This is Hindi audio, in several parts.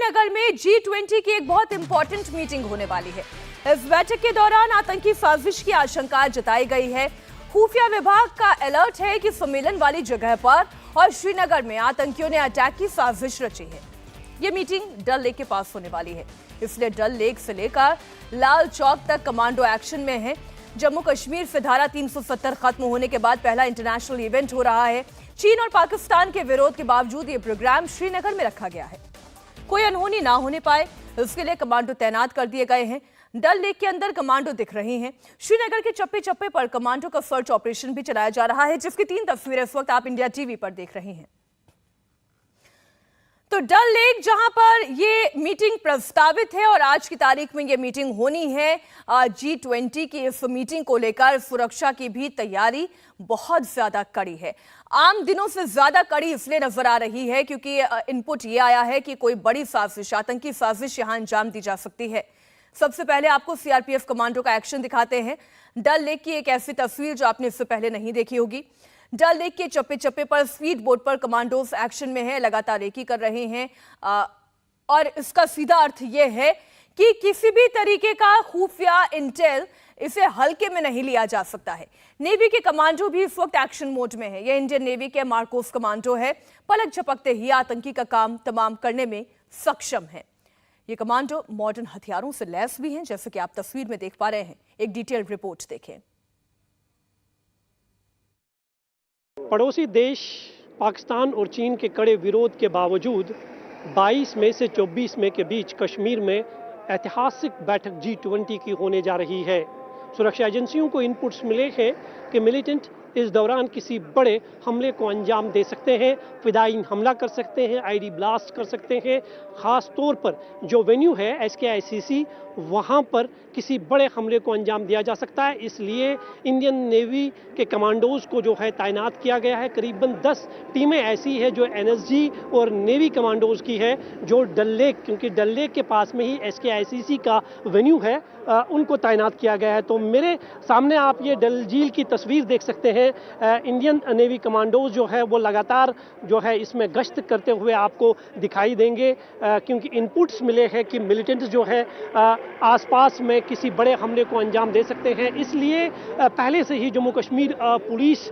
श्रीनगर में G20 की एक बहुत इंपॉर्टेंट मीटिंग होने वाली है। इस बैठक के दौरान आतंकी साजिश की आशंका जताई गई है। खुफिया विभाग का अलर्ट है कि सम्मेलन वाली जगह पर और श्रीनगर में आतंकियों ने अटैक की साजिश रची है। ये मीटिंग डल लेक के पास होने वाली है, इसलिए डल लेक से लेकर लाल चौक तक कमांडो एक्शन में है। जम्मू कश्मीर से धारा 370 खत्म होने के बाद पहला इंटरनेशनल इवेंट हो रहा है। चीन और पाकिस्तान के विरोध के बावजूद ये प्रोग्राम श्रीनगर में रखा गया है। कोई अनहोनी ना होने पाए इसके लिए कमांडो तैनात कर दिए गए हैं। डल लेक के अंदर कमांडो दिख रही हैं। श्रीनगर के चप्पे चप्पे पर कमांडो का सर्च ऑपरेशन भी चलाया जा रहा है, जिसकी 3 तस्वीरें इस वक्त आप इंडिया टीवी पर देख रही हैं। तो डल लेक जहां पर ये मीटिंग प्रस्तावित है और आज की तारीख में ये मीटिंग होनी है, G20 की इस मीटिंग को लेकर सुरक्षा की भी तैयारी बहुत ज्यादा कड़ी है। आम दिनों से ज्यादा कड़ी इसलिए नजर आ रही है क्योंकि इनपुट ये आया है कि कोई बड़ी साजिश, आतंकी साजिश यहां अंजाम दी जा सकती है। सबसे पहले आपको सीआरपीएफ कमांडो का एक्शन दिखाते हैं। डल लेक की एक ऐसी तस्वीर जो आपने इससे पहले नहीं देखी होगी। डल लेक के चप्पे चप्पे पर स्पीड बोट पर कमांडोज एक्शन में है, लगातार रेकी कर रहे हैं और इसका सीधा अर्थ यह है कि किसी भी तरीके का खुफिया इंटेल इसे हल्के में नहीं लिया जा सकता है। नेवी के कमांडो भी इस वक्त एक्शन मोड में है। यह इंडियन नेवी के मार्कोस कमांडो है। पलक झपकते ही आतंकी का काम तमाम करने में सक्षम है। ये कमांडो मॉडर्न हथियारों से लैस भी हैं, जैसे कि आप तस्वीर में देख पा रहे हैं। एक डिटेल रिपोर्ट देखें। पड़ोसी देश पाकिस्तान और चीन के कड़े विरोध के बावजूद 22 मई से 24 मई के बीच कश्मीर में ऐतिहासिक बैठक G20 की होने जा रही है। सुरक्षा एजेंसियों को इनपुट्स मिले हैं कि मिलिटेंट इस दौरान किसी बड़े हमले को अंजाम दे सकते हैं, फिदायीन हमला कर सकते हैं, आईडी ब्लास्ट कर सकते हैं। ख़ास तौर पर जो वेन्यू है SKICC, वहाँ पर किसी बड़े हमले को अंजाम दिया जा सकता है। इसलिए इंडियन नेवी के कमांडोज को जो है तैनात किया गया है। करीबन 10 टीमें ऐसी है जो NSG और नेवी कमांडोज की है, जो डल लेक, क्योंकि डल लेक के पास में ही SKICC का वेन्यू है, उनको तैनात किया गया है। तो मेरे सामने आप ये डल झील की तस्वीर देख सकते हैं। इंडियन नेवी कमांडोज जो है वो लगातार जो है इसमें गश्त करते हुए आपको दिखाई देंगे, क्योंकि इनपुट्स मिले हैं कि मिलिटेंट्स जो है आसपास में किसी बड़े हमले को अंजाम दे सकते हैं। इसलिए पहले से ही जम्मू कश्मीर पुलिस,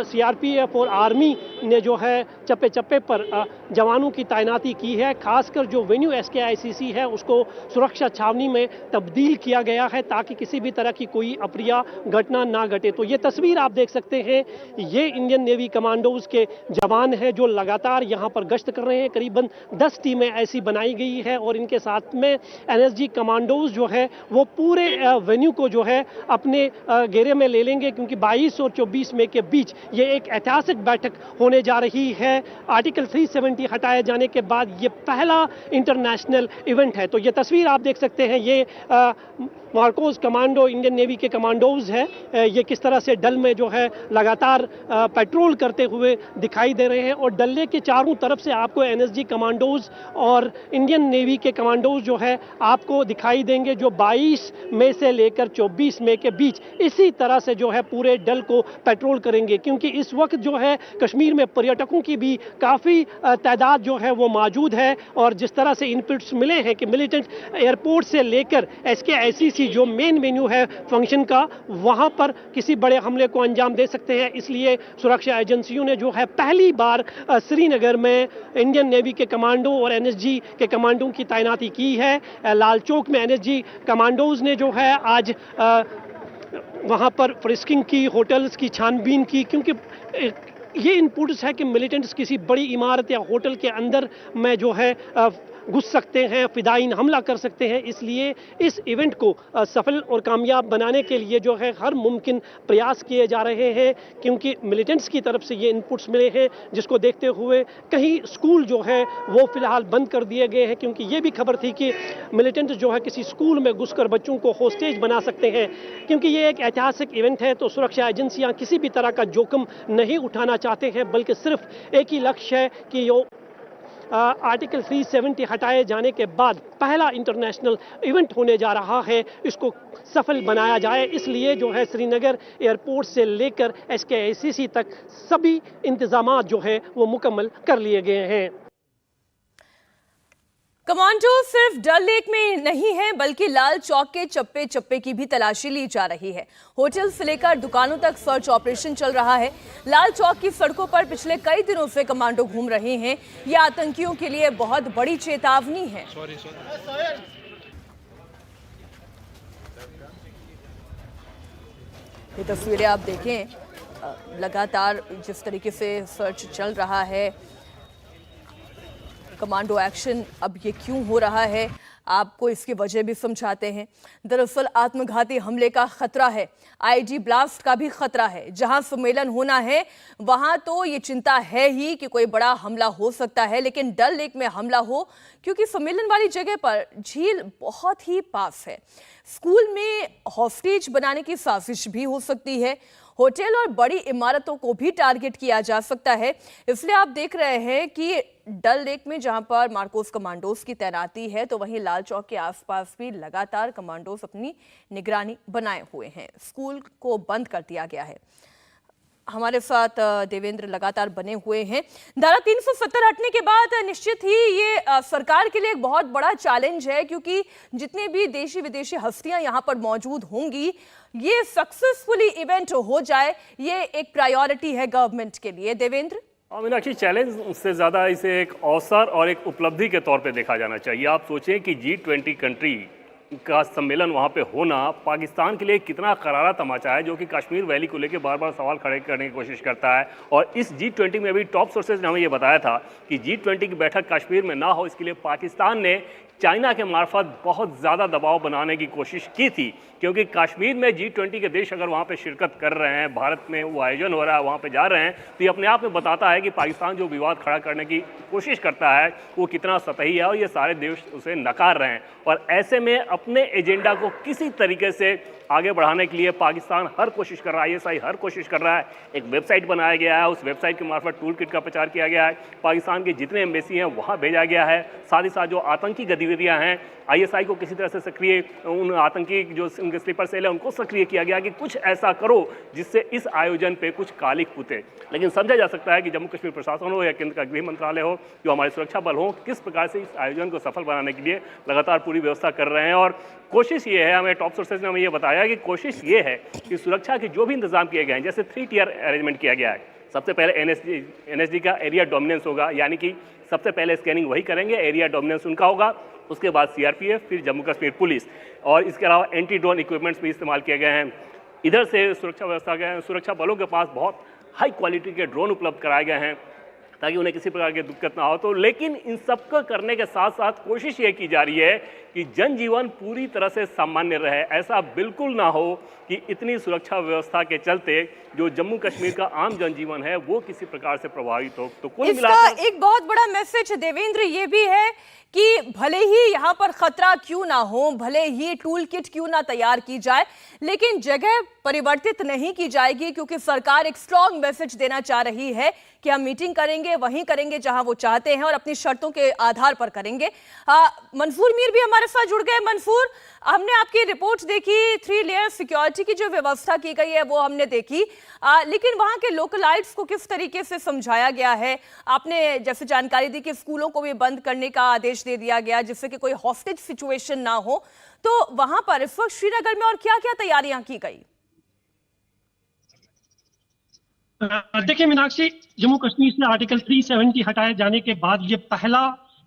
CRPF और आर्मी ने जो है चप्पे चप्पे पर जवानों की तैनाती की है। खासकर जो वेन्यू SKICC है उसको सुरक्षा छावनी में तब्दील किया गया है ताकि किसी भी तरह की कोई अप्रिय घटना ना घटे। तो ये तस्वीर आप देख सकते हैं, ये इंडियन नेवी कमांडोज के जवान हैं जो लगातार यहाँ पर गश्त कर रहे हैं। करीबन 10 टीमें ऐसी बनाई गई है और इनके साथ में NSG कमांडोज जो है वो पूरे वेन्यू को जो है अपने घेरे में ले लेंगे, क्योंकि 22 और 24 मई के बीच ये एक ऐतिहासिक बैठक होने जा रही है। आर्टिकल 370 हटाए जाने के बाद ये पहला इंटरनेशनल इवेंट है। तो ये तस्वीर आप देख सकते हैं, ये मार्कोस कमांडो इंडियन नेवी के कमांडोज है, ये किस तरह से डल में जो है लगातार पेट्रोल करते हुए दिखाई दे रहे हैं। और डल लेक के चारों तरफ से आपको NSG कमांडोज और इंडियन नेवी के कमांडोज जो है आपको दिखाई देंगे, जो 22 मई से लेकर 24 मई के बीच इसी तरह से जो है पूरे डल को पेट्रोल करेंगे। क्योंकि इस वक्त जो है कश्मीर में पर्यटकों की भी काफ़ी तादाद जो है वो मौजूद है। और जिस तरह से इनपुट्स मिले हैं कि मिलिटेंट एयरपोर्ट से लेकर SKICC जो मेन वेन्यू है फंक्शन का, वहां पर किसी बड़े हमले को अंजाम दे सकते हैं। इसलिए सुरक्षा एजेंसियों ने जो है पहली बार श्रीनगर में इंडियन नेवी के कमांडो और NSG के कमांडो की तैनाती की है। लाल चौक में NSG कमांडोज ने जो है आज वहां पर फ्रिस्किंग की, होटल्स की छानबीन की, क्योंकि ये इनपुट्स है कि मिलिटेंट्स किसी बड़ी इमारत या होटल के अंदर में जो है घुस सकते हैं, फिदायीन हमला कर सकते हैं। इसलिए इस इवेंट को सफल और कामयाब बनाने के लिए जो है हर मुमकिन प्रयास किए जा रहे हैं, क्योंकि मिलिटेंट्स की तरफ से ये इनपुट्स मिले हैं, जिसको देखते हुए कहीं स्कूल जो है वो फिलहाल बंद कर दिए गए हैं, क्योंकि ये भी खबर थी कि मिलिटेंट्स जो है किसी स्कूल में घुसकर बच्चों को होस्टेज बना सकते हैं। क्योंकि ये एक ऐतिहासिक इवेंट है तो सुरक्षा एजेंसियां किसी भी तरह का जोखिम नहीं उठाना चाहते हैं, बल्कि सिर्फ एक ही लक्ष्य है कि यो आर्टिकल 370 हटाए जाने के बाद पहला इंटरनेशनल इवेंट होने जा रहा है, इसको सफल बनाया जाए। इसलिए जो है श्रीनगर एयरपोर्ट से लेकर SKICC तक सभी इंतजामात जो है वो मुकम्मल कर लिए गए हैं। कमांडो सिर्फ डल लेक में नहीं है बल्कि लाल चौक के चप्पे चप्पे की भी तलाशी ली जा रही है। होटल से लेकर दुकानों तक सर्च ऑपरेशन चल रहा है। लाल चौक की सड़कों पर पिछले कई दिनों से कमांडो घूम रहे हैं। यह आतंकियों के लिए बहुत बड़ी चेतावनी है। ये तस्वीरें आप देखें, लगातार जिस तरीके से सर्च चल रहा है, कमांडो एक्शन अब ये क्यों हो रहा है, आपको इसकी वजह भी समझाते हैं। दरअसल आत्मघाती हमले का खतरा है, आईडी ब्लास्ट का भी खतरा है। जहां सम्मेलन होना है वहां तो ये चिंता है ही कि कोई बड़ा हमला हो सकता है, लेकिन डल लेक में हमला हो, क्योंकि सम्मेलन वाली जगह पर झील बहुत ही पास है। स्कूल में हॉस्टेज बनाने की साजिश भी हो सकती है। होटल और बड़ी इमारतों को भी टारगेट किया जा सकता है। इसलिए आप देख रहे हैं कि डल लेक में जहां पर मार्कोस कमांडोज की तैनाती है, तो वहीं लाल चौक के आसपास भी लगातार कमांडोज अपनी निगरानी बनाए हुए हैं। स्कूल को बंद कर दिया गया है। हमारे साथ देवेंद्र लगातार बने हुए हैं। धारा 370 हटने के बाद निश्चित ही ये सरकार के लिए एक बहुत बड़ा चैलेंज है, क्योंकि जितने भी देशी विदेशी हस्तियां यहां पर मौजूद होंगी, ये सक्सेसफुली इवेंट हो जाए, ये एक प्रायोरिटी है गवर्नमेंट के लिए। देवेंद्र, मीनाक्षी, चैलेंज उससे ज़्यादा इसे एक अवसर और एक उपलब्धि के तौर पे देखा जाना चाहिए। आप सोचें कि G20 कंट्री का सम्मेलन वहाँ पे होना पाकिस्तान के लिए कितना करारा तमाचा है, जो कि कश्मीर वैली को लेकर बार बार सवाल खड़े करने की कोशिश करता है। और इस G20 में अभी टॉप सोर्सेज ने हमें ये बताया था कि G20 की बैठक कश्मीर में ना हो, इसके लिए पाकिस्तान ने चाइना के मार्फत बहुत ज़्यादा दबाव बनाने की कोशिश की थी, क्योंकि कश्मीर में G20 के देश अगर वहाँ पे शिरकत कर रहे हैं, भारत में वो आयोजन हो रहा है, वहाँ पे जा रहे हैं, तो ये अपने आप में बताता है कि पाकिस्तान जो विवाद खड़ा करने की कोशिश करता है वो कितना सतही है, और ये सारे देश उसे नकार रहे हैं। और ऐसे में अपने एजेंडा को किसी तरीके से आगे बढ़ाने के लिए पाकिस्तान हर कोशिश कर रहा है, ISI हर कोशिश कर रहा है। एक वेबसाइट बनाया गया है, उस वेबसाइट के मार्फत टूल किट का प्रचार किया गया है, पाकिस्तान के जितने एम्बेसी हैं वहाँ भेजा गया है। साथ ही साथ जो आतंकी गतिविधियाँ हैं, ISI को किसी तरह से सक्रिय, उन आतंकी जो उनके स्लीपर सेल है उनको सक्रिय किया गया कि कुछ ऐसा करो जिससे इस आयोजन पे कुछ कालिक पुते। लेकिन समझा जा सकता है कि जम्मू कश्मीर प्रशासन हो या केंद्र का गृह मंत्रालय हो, जो हमारे सुरक्षा बल हो, किस प्रकार से इस आयोजन को सफल बनाने के लिए लगातार पूरी व्यवस्था कर रहे हैं। और कोशिश ये है, हमें टॉप सोर्सेज ने हमें ये बताया कि कोशिश ये है कि सुरक्षा के जो भी इंतजाम किए गए हैं, जैसे 3 टियर अरेंजमेंट किया गया है। सबसे पहले NSG का एरिया डोमिनेंस होगा, यानी कि सबसे पहले स्कैनिंग वही करेंगे, एरिया डोमिनेंस उनका होगा। उसके बाद CRPF, फिर जम्मू कश्मीर पुलिस, और इसके अलावा एंटी ड्रोन इक्विपमेंट्स भी इस्तेमाल किए गए हैं। इधर से सुरक्षा बलों के पास बहुत हाई क्वालिटी के ड्रोन उपलब्ध कराए गए हैं ताकि उन्हें किसी प्रकार की दिक्कत ना हो। तो लेकिन इन सबको करने के साथ साथ कोशिश ये की जा रही है कि जनजीवन पूरी तरह से सामान्य रहे। ऐसा बिल्कुल ना हो कि इतनी सुरक्षा व्यवस्था के चलते जो जम्मू कश्मीर का आम जनजीवन है वो किसी प्रकार से प्रभावित हो। तो कुल मिलाकर एक बहुत बड़ा मैसेज देवेंद्र ये भी है कि भले ही यहाँ पर खतरा क्यों ना हो, भले ही टूल किट क्यों ना तैयार की जाए, लेकिन जगह परिवर्तित नहीं की जाएगी, क्योंकि सरकार एक स्ट्रॉन्ग मैसेज देना चाह रही है कि हम मीटिंग करेंगे, वहीं करेंगे जहां वो चाहते हैं और अपनी शर्तों के आधार पर करेंगे। मंसूर मीर भी हमारे साथ जुड़ गए। मंसूर, हमने आपकी रिपोर्ट देखी, 3 लेयर सिक्योरिटी की जो व्यवस्था की गई है वो हमने देखी, लेकिन वहां के लोकलाइट्स को किस तरीके से समझाया गया है? आपने जैसे जानकारी दी कि स्कूलों को भी बंद करने का आदेश दे दिया गया जिससे कि कोई हॉस्टेज सिचुएशन ना हो, तो वहां पर इस वक्त श्रीनगर में और क्या क्या तैयारियां की गई? देखिए मीनाक्षी, जम्मू कश्मीर से आर्टिकल 370 हटाए जाने के बाद ये पहला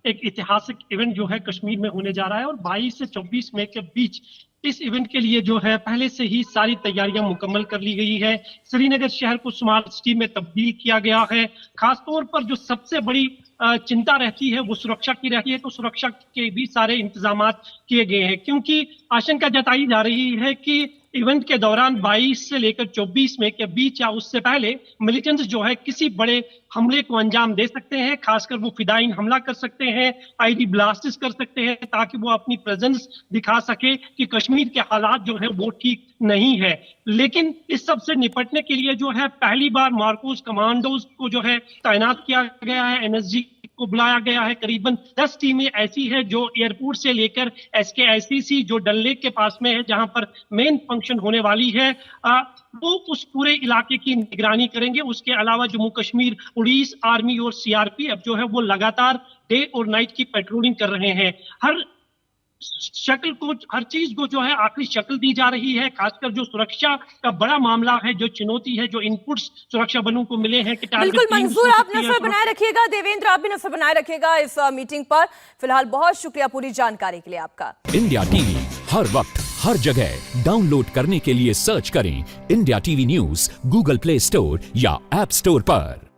एक ऐतिहासिक इवेंट जो है कश्मीर में होने जा रहा है, और 22 से 24 मई के बीच इस इवेंट के लिए जो है पहले से ही सारी तैयारियां मुकम्मल कर ली गई है। श्रीनगर शहर को स्मार्ट सिटी में तब्दील किया गया है। खासतौर पर जो सबसे बड़ी चिंता रहती है वो सुरक्षा की रहती है, तो सुरक्षा के भी सारे इंतजाम किए गए हैं, क्योंकि आशंका जताई जा रही है कि इवेंट के दौरान 22 से लेकर 24 मई के बीच या उससे पहले मिलिटेंट्स जो है किसी बड़े हमले को अंजाम दे सकते हैं। खासकर वो फिदाइन हमला कर सकते हैं, आईडी ब्लास्ट्स कर सकते हैं, ताकि वो अपनी प्रेजेंस दिखा सके कि कश्मीर के हालात जो है वो ठीक नहीं है। लेकिन इस सब से निपटने के लिए जो है पहली बार मार्कोस कमांडोज को जो है तैनात किया गया है, NSG को बुलाया गया है। करीबन 10 टीमें ऐसी है जो एयरपोर्ट से लेकर SKICC जो डल लेक के पास में है, जहां पर मेन फंक्शन होने वाली है, वो उस पूरे इलाके की निगरानी करेंगे। उसके अलावा जम्मू कश्मीर पुलिस, आर्मी और CRPF जो है वो लगातार डे और नाइट की पेट्रोलिंग कर रहे हैं। हर शक्ल को, हर चीज को जो है आखिरी शक्ल दी जा रही है। खासकर जो सुरक्षा का बड़ा मामला है, जो चुनौती है, जो इनपुट्स सुरक्षा बलों को मिले हैं कि बिल्कुल मंजूर, आप नजर बनाए रखिएगा। देवेंद्र, आप भी नजर बनाए रखिएगा इस मीटिंग पर। फिलहाल बहुत शुक्रिया पूरी जानकारी के लिए आपका। इंडिया टीवी हर वक्त हर जगह डाउनलोड करने के लिए सर्च करें India TV news Google play store या ऐप स्टोर पर।